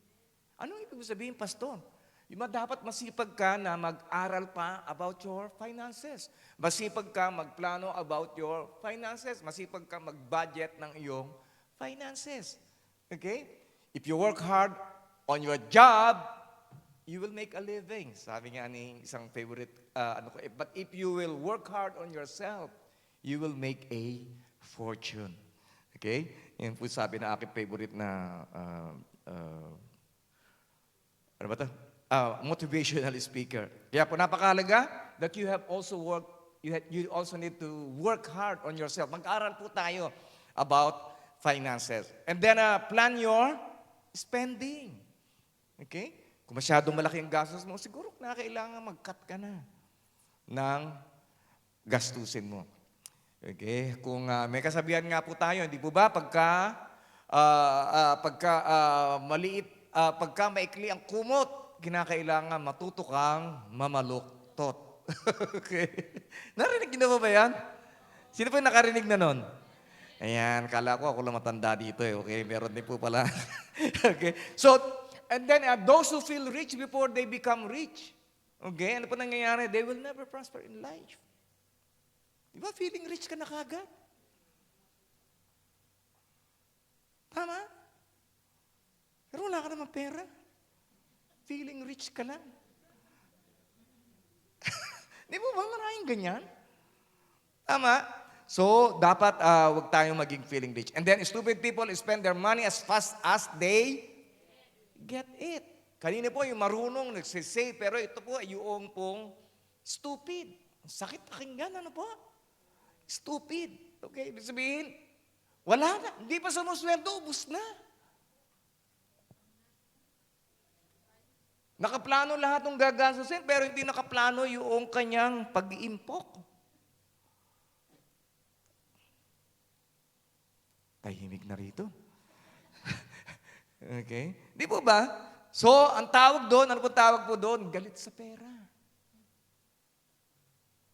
Anong ibig sabihin, Pastor? Dapat masipag ka na mag-aral pa about your finances. Masipag ka magplano about your finances. Masipag ka mag-budget ng iyong finances. Okay? If you work hard on your job, you will make a living. Sabi nga ni isang favorite, but if you will work hard on yourself, you will make a fortune. Okay? Yan po sabi na aking favorite na, ano ba ito? Motivational speaker. Kaya po napakahalaga that you have also work, you also need to work hard on yourself. Mag-aral po tayo about finances. And then plan your spending. Okay? Kung masyadong malaki ang gastos mo, siguro na kailangan mag-cut ka na ng gastusin mo. Okay? Kung may kasabihan nga po tayo, hindi po ba, pagka maikli ang kumot, kinakailangan matuto kang mamaluktot. Okay? Narinig niyo na ba yan? Sino po yung nakarinig na nun? Ayan, kala ko ako lang matanda dito eh. Okay, meron din po pala. Okay, so, and then those who feel rich before they become rich. Okay, ano po nangyayari? They will never prosper in life. Di ba feeling rich ka na kagad? Tama? Pero wala ka naman pera. Feeling rich ka lang. Di ba maraming ganyan? Tama? So, dapat wag tayong maging feeling rich. And then, stupid people spend their money as fast as they get it. Kanina po yung marunong, nagsisave, pero ito po yung pong stupid. Sakit pakinggan, ano po? Stupid. Okay, ibig sabihin, wala na. Hindi pa sumusweldo, ubus na. Nakaplano lahat ng gagastusin, pero hindi nakaplano yung kanyang pag-iimpok. Tahimik na rito. Okay? Di po ba? So, ang tawag doon, ano po tawag po doon? Galit sa pera.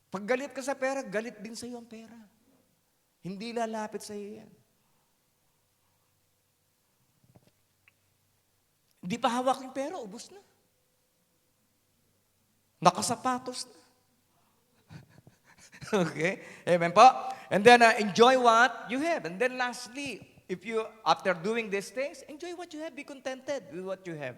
Pag galit ka sa pera, galit din sa iyo ang pera. Hindi lalapit sa iyo yan. Hindi pa hawak yung pera, ubos na. Nakasapatos na. Okay? Amen po? And then enjoy what you have. And then lastly, if you, after doing these things, enjoy what you have. Be contented with what you have.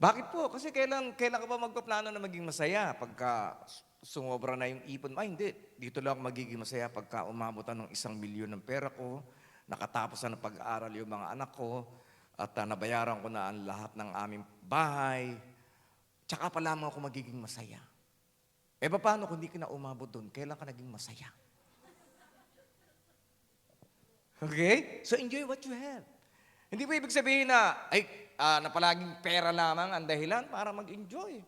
Bakit po? Kasi kailan ka ba magpaplano na maging masaya pagka sumobra na yung ipon? Ay, hindi. Dito lang ako magiging masaya pagka umabutan ng 1,000,000 ng pera ko, nakatapos na ng pag-aaral yung mga anak ko, at nabayaran ko na ang lahat ng aming bahay, tsaka pa lamang ako magiging masaya. Eh, paano kung hindi ka na umabot doon? Kailan ka naging masaya? Okay? So, enjoy what you have. Hindi po ibig sabihin na, na palaging pera lamang ang dahilan para mag-enjoy.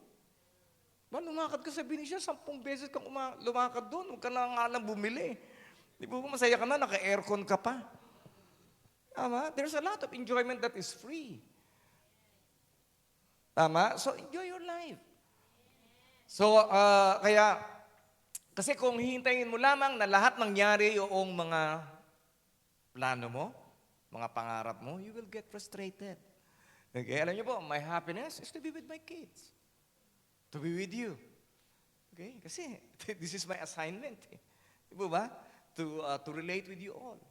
Lumakad ka sa Benicia, 10 beses kang lumakad doon, huwag ka na nga lang bumili. Di ba masaya ka na, naka-aircon ka pa. Tama? There's a lot of enjoyment that is free. Tama? So, enjoy your life. So, kasi kung hihintayin mo lamang na lahat mangyari yung mga plano mo, mga pangarap mo, you will get frustrated. Okay, alam niyo po, my happiness is to be with my kids. To be with you. Okay, kasi this is my assignment. Di ba? To relate with you all.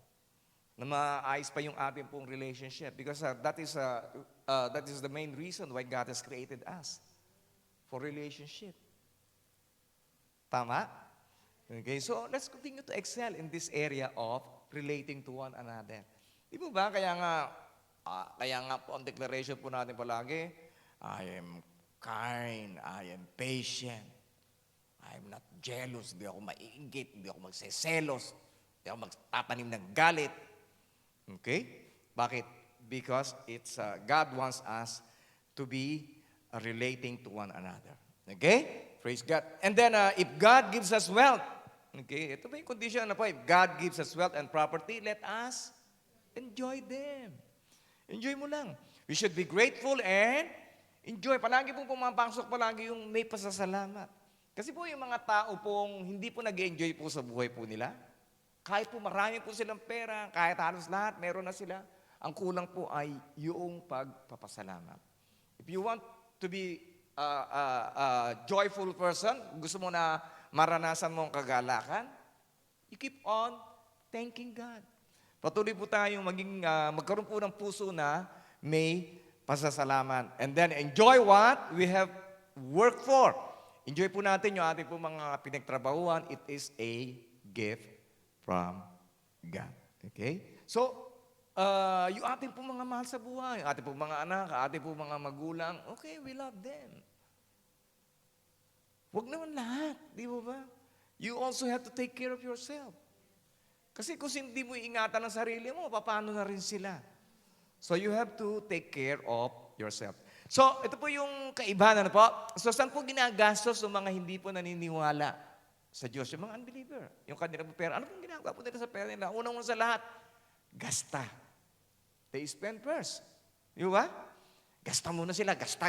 Na maayos pa yung ating pong relationship. Because that is the main reason why God has created us. For relationship. Tama? Okay, so let's continue to excel in this area of relating to one another. Di ba? Kaya nga po ang declaration po natin palagi, I am kind, I am patient, I am not jealous, hindi ako maiinggit, hindi ako magseselos, hindi ako magtatanim ng galit. Okay? Bakit? Because it's God wants us to be relating to one another. Okay? Praise God. And then, if God gives us wealth, okay, ito ba yung condition na po? If God gives us wealth and property, let us enjoy them. Enjoy mo lang. We should be grateful and enjoy. Palagi pong pumapasok palagi yung may pasasalamat. Kasi po yung mga tao pong hindi po nag-enjoy po sa buhay po nila, kahit po marami po silang pera, kahit halos lahat, meron na sila, ang kulang po ay yung pagpapasalamat. If you want to be joyful person, gusto mo na maranasan mong kagalakan, you keep on thanking God. Patuloy po tayong magkaroon po ng puso na may pasasalamat. And then enjoy what we have worked for. Enjoy po natin yung ating po mga pinagtrabahuan. It is a gift from God. Okay? So, yung ating po mga mahal sa buhay, ating po mga anak, ating po mga magulang, okay, we love them. Huwag naman lahat, di ba ba? You also have to take care of yourself. Kasi kung hindi mo ingatan ang sarili mo, paano na rin sila? So you have to take care of yourself. So ito po yung kaibahan, ano po? So saan po ginagastos ng mga hindi po naniniwala sa Diyos? Yung mga unbeliever, yung kanilang pera. Ano pong ginagawa po nila sa pera nila? Unang-una sa lahat, gasta. They spend first. Di ba? Gasta muna sila, gasta.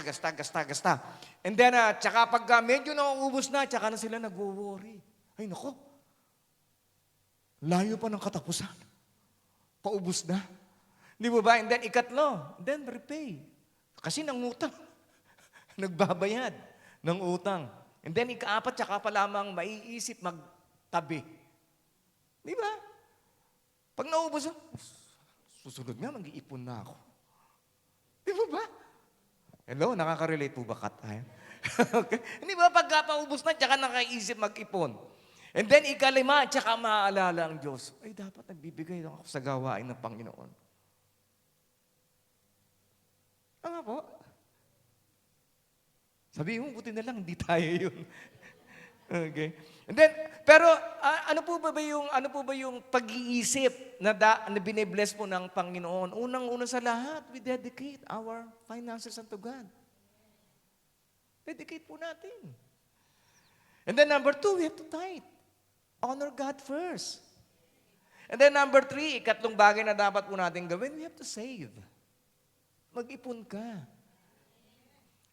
And then, tsaka pag medyo nauubos na, tsaka na sila nag-worry. Ay, nako. Layo pa ng katapusan. Paubos na. Di ba ba? And then, ikatlo, then repay. Kasi nangutang. Nagbabayad ng utang. And then, ikaapat, tsaka pa lamang maiisip magtabi. Di ba? Pag naubos na, susunod nga, mag-iipon na ako. Di ba ba? Hello, nakaka-relate po ba, Kat? Okay. Hindi ba pagkapaubos na, tsaka nakaisip mag-ipon. And then, ikalima, tsaka maaalala ang Diyos. Ay, dapat nagbibigay lang ako sa gawain ng Panginoon. Ano po? Sabi mo, buti na lang, hindi tayo yun. Okay. And then, pero ano po ba yung pag-iisip na binibless po ng Panginoon? Unang-una sa lahat, we dedicate our finances unto God. Dedicate po natin. And then number 2, we have to tithe. Honor God first. And then number 3, ikatlong bagay na dapat po natin gawin, we have to save. Mag-ipon ka.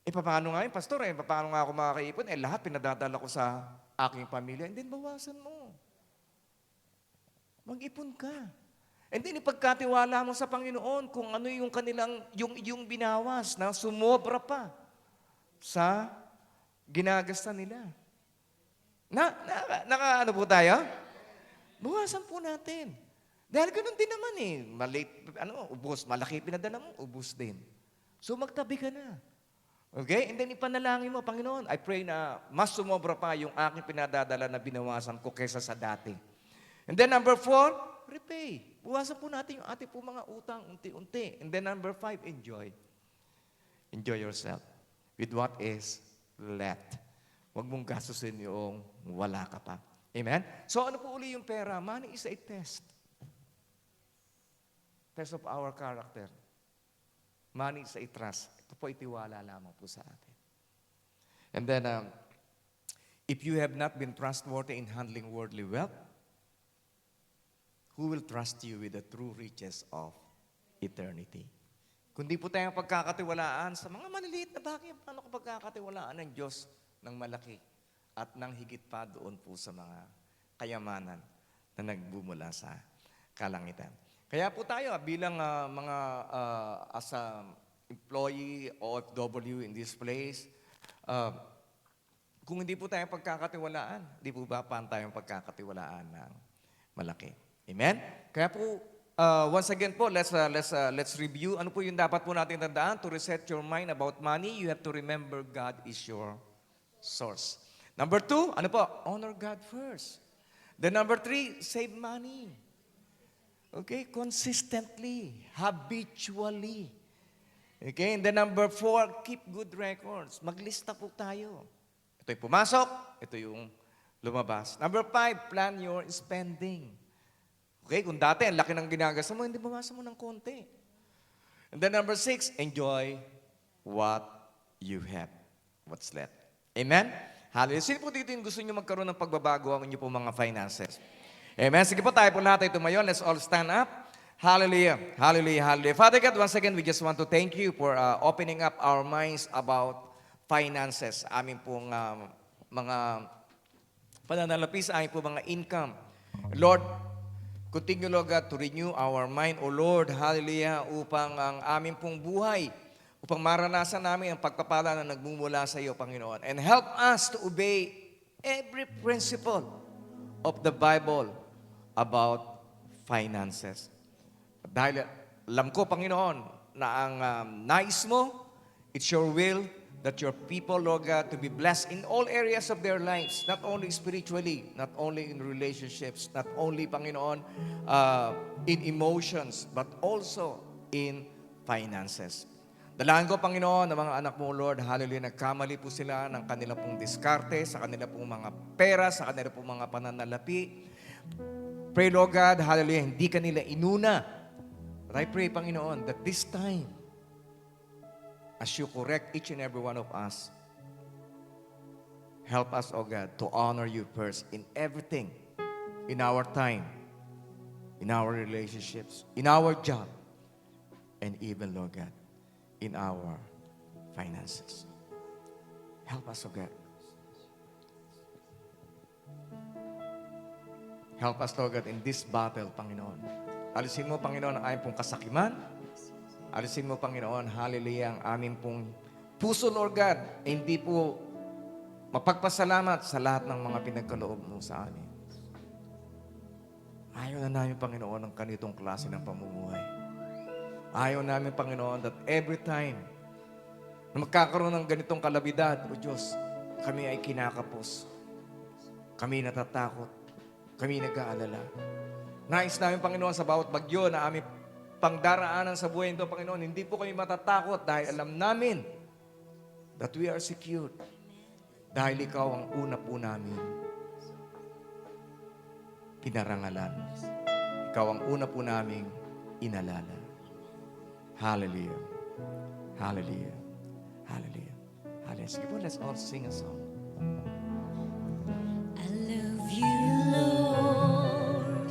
Paano nga yun, Pastor? Paano nga ako makakaipon? Lahat pinadadala ko sa aking pamilya. And then, bawasan mo. Mag-ipon ka. And then, ipagkatiwala mo sa Panginoon kung ano yung kanilang, yung binawas na sumobra pa sa ginagasta nila. Ano po tayo? Bawasan po natin. Dahil ganun din naman ubos. Malaki pinadala mo, ubos din. So, magtabi ka na. Okay? And then ipanalangin mo, Panginoon, I pray na mas sumobra pa yung aking pinadadala na binawasan ko kaysa sa dati. And then number 4, repay. Buwasan po natin yung ating po mga utang unti-unti. And then number 5, enjoy. Enjoy yourself with what is left. Huwag mong gastusin yung wala ka pa. Amen? So ano po uli yung pera? Money is a test. Test of our character. Money is a trust. Ito po itiwala lamang po sa atin. And then, if you have not been trustworthy in handling worldly wealth, who will trust you with the true riches of eternity? Kundi po tayong pagkakatiwalaan sa mga maliliit na bagay, paano ko pagkakatiwalaan ng Diyos ng malaki at ng higit pa doon po sa mga kayamanan na nagbumula sa kalangitan. Kaya po tayo bilang as a employee, OFW in this place, kung hindi po tayo pagkakatiwalaan, hindi po ba tayong pagkakatiwalaan ng malaki? Amen? Kaya po, once again po, let's review. Ano po yung dapat po natin tandaan? To reset your mind about money, you have to remember God is your source. Number 2, ano po? Honor God first. Then number 3, save money. Okay? Consistently, habitually. Okay? And then number 4, keep good records. Maglista po tayo. Ito yung pumasok, ito yung lumabas. Number 5, plan your spending. Okay? Kung dati, ang laki ng ginagasa mo, hindi bumasa mo ng konti. And then number 6, enjoy what you have. What's left. Amen? Hallelujah. Sino po dito yung gusto nyo magkaroon ng pagbabago ang inyo po mga finances? Amen. Sige po, tayo po lahat ay tumayo. Let's all stand up. Hallelujah. Hallelujah. Hallelujah. Father God, once again, we just want to thank you for opening up our minds about finances. Amin pong mga pananalapis, amin po mga income. Lord, continue, Lord God, to renew our mind, O Lord, hallelujah, upang ang amin pong buhay, upang maranasan namin ang pagpapala na nagmumula sa iyo, Panginoon. And help us to obey every principle of the Bible about finances. Dahil alam ko, Panginoon, na ang nais mo, it's your will that your people, Lord God, to be blessed in all areas of their lives, not only spiritually, not only in relationships, not only, Panginoon, in emotions, but also in finances. Dalangin ko, Panginoon, ng mga anak mo, Lord, hallelujah, nagkamali po sila ng kanila pong diskarte, sa kanila pong mga pera, sa kanila pong mga pananalapi. Pray, Lord God, hallelujah, hindi kanila inuna. But I pray, Panginoon, that this time, as you correct each and every one of us, help us, oh God, to honor you first in everything, in our time, in our relationships, in our job, and even, Lord God, in our finances. Help us, oh God. Help us, Lord God, in this battle, Panginoon. Alisin mo, Panginoon, ang aming pong kasakiman. Alisin mo, Panginoon, hallelujah, ang aming pong puso, Lord God, hindi po mapagpasalamat sa lahat ng mga pinagkaloob mo sa amin. Ayaw na namin, Panginoon, ng ganitong klase ng pamumuhay. Ayaw namin, Panginoon, that every time na magkakaroon ng ganitong kalabidad, O Diyos, kami ay kinakapos. Kami natatakot. Kami nag-aalala. Nais namin, Panginoon, sa bawat bagyo na aming pangdaraanan sa buhay nito, Panginoon, hindi po kami matatakot dahil alam namin that we are secured. Dahil ikaw ang una po namin pinarangalan. Ikaw ang una po namin inalala. Hallelujah. Hallelujah. Hallelujah. Hallelujah. Sige po, let's all sing a song. I love you, Lord,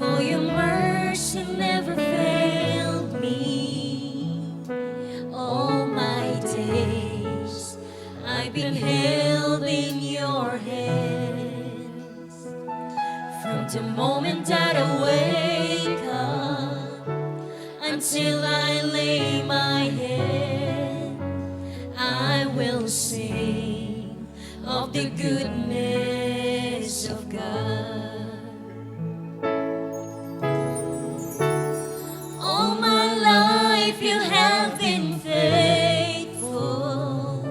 for your mercy never failed me. All my days I've been held in your hands. From the moment that I wake up until I lay my head, I will sing of the goodness of God. All my life you have been faithful,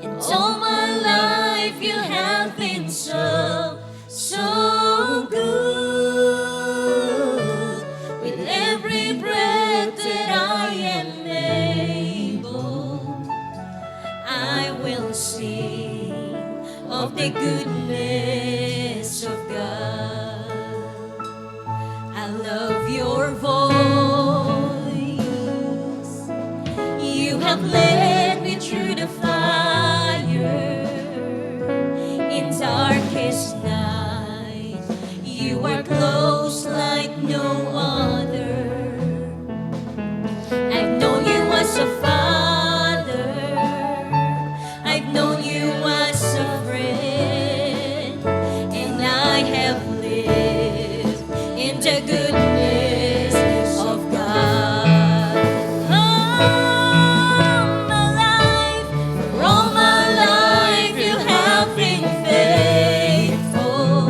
and all my life you have been so, so good. With every breath that I am able, I will sing of the goodness of God. I love your voice. You have led me through the fire in darkest night. You are close like no other. I've known you as a father. I've known you as a friend, and I have lived in the goodness of God. All my life, you have been faithful.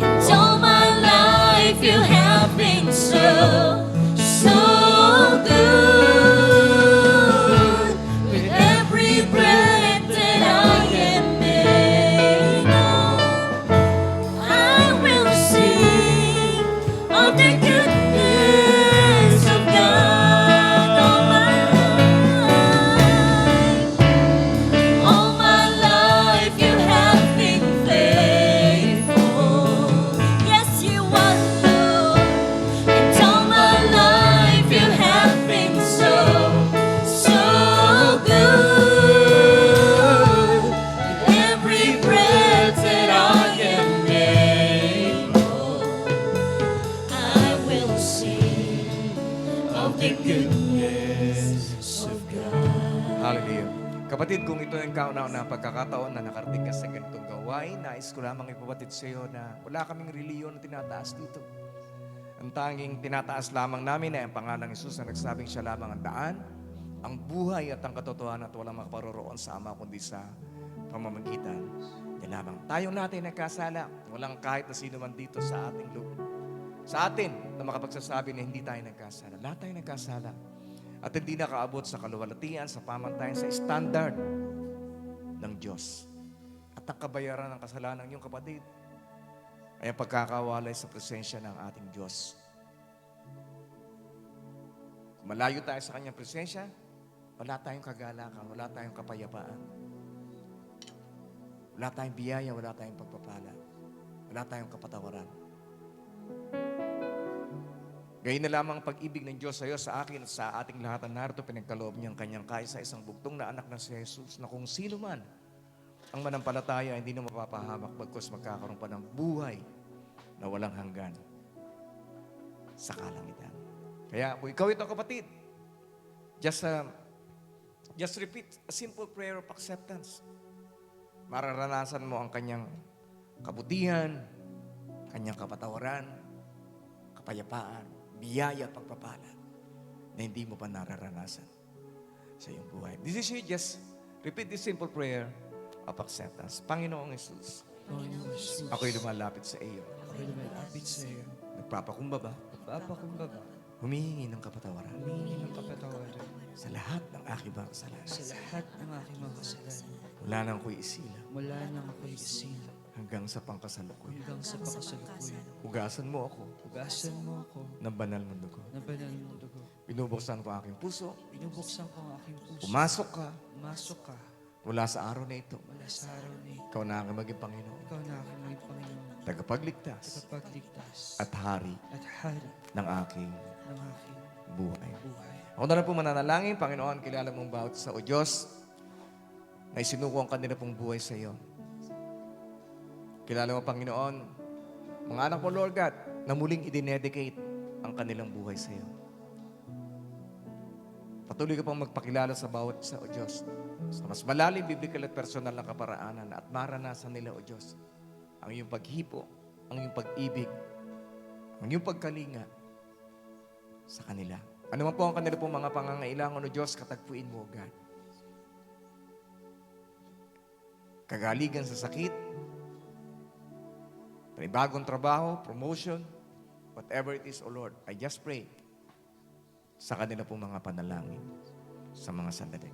And all my life, you have been so, so good. With every breath that I am able, I will sing of the goodness of God. All my life you have been faithful. Yes, you are, Lord. And all my life you have been so, so good. With every breath that I am able, I will sing of the goodness of God. Hallelujah. Kapatid, kung ito ang kauna-una pagkakataon na nakarating ka sa ganitong gawain, nais ko lamang ipabatid sa iyo na wala kaming reliyon na tinataas dito. Ang tanging tinataas lamang namin ay ang pangalan ng Jesus na nagsabing siya lamang ang daan, ang buhay at ang katotohanan at walang makaparoroon sa Ama kundi sa pamamagitan niya lamang. Tayong lahat ay nagkasala. Walang kahit na sino man dito sa ating sa atin na makapagsasabi na hindi tayo nagkasala. Lahat tayo nagkasala. At hindi nakaabot sa kaluwalhatian, sa pamantayan, sa standard ng Diyos. At ang kabayaran ng kasalanan ng iyong kapatid ay ang pagkakawalay sa presensya ng ating Diyos. Kung malayo tayo sa kanyang presensya, wala tayong kagalakan, wala tayong kapayapaan. Wala tayong biyaya, wala tayong pagpapala. Wala tayong kapatawaran. Gayon na lamang ang pag-ibig ng Diyos sa iyo, sa akin at sa ating lahat na narito, pinagkaloob niyang kanyang kaisa-isang bugtong na anak na si Jesus, na kung sino man ang manampalataya, hindi na mapapahamak, bagkus magkakaroon pa ng buhay na walang hanggan sa kalangitan. Kaya kung ikaw ito kapatid, just repeat a simple prayer of acceptance. Mararanasan mo ang kanyang kabutihan, kanyang kapatawaran, kapayapaan, biyaya, pagpapala na hindi mo pa nararanasan sa iyong buhay. This is you, just repeat this simple prayer of acceptance. Panginoong Jesus, Panginoong Jesus, ako'y lumalapit sa iyo. ako'y lumalapit sa iyo. Nagpapakumbaba, Nagpapakumbaba, humihingi ng kapatawaran humingi ng kapatawaran sa lahat ng aking mga kasalanan. sa lahat ng aking mga kasalanan. Mula nang ako'y isila Mula nang ako'y isila hanggang sa pangkasalukuyan. hanggang sa pakasalukuyan. Hugasan mo ako Hugasan mo ako ng banal mong dugo. na banal mong dugo. Binubuksan ko ang aking puso. Binubuksan ko ang aking puso. Pumasok ka Pumasok ka mula sa araw na ito. mula sa araw na ito. Ikaw na aking maging Panginoon, Ikaw na aking may Panginoon, tagapagligtas tagapagligtas at hari at hari ng aking ng aking buhay. buhay. Ako na lang po mananalangin, Panginoon, kilala mong bawat sa o Diyos na isinuko ang kanila pong buhay sa iyo. Kilala mo, Panginoon, mga anak mo, Lord God, na muling idinedicate ang kanilang buhay sa iyo. Patuloy ka pang magpakilala sa bawat isa, o Diyos, sa mas malalim, biblical at personal na kaparaanan at maranasan nila, o Diyos, ang iyong paghipo, ang iyong pag-ibig, ang iyong pagkalinga sa kanila. Ano man po ang kanila pong mga pangangailangan, o Diyos, katagpuin mo, o God. Kagaligan sa sakit, panibagong trabaho, promotion, whatever it is, O Lord, I just pray sa kanila pong mga panalangin sa mga sandali.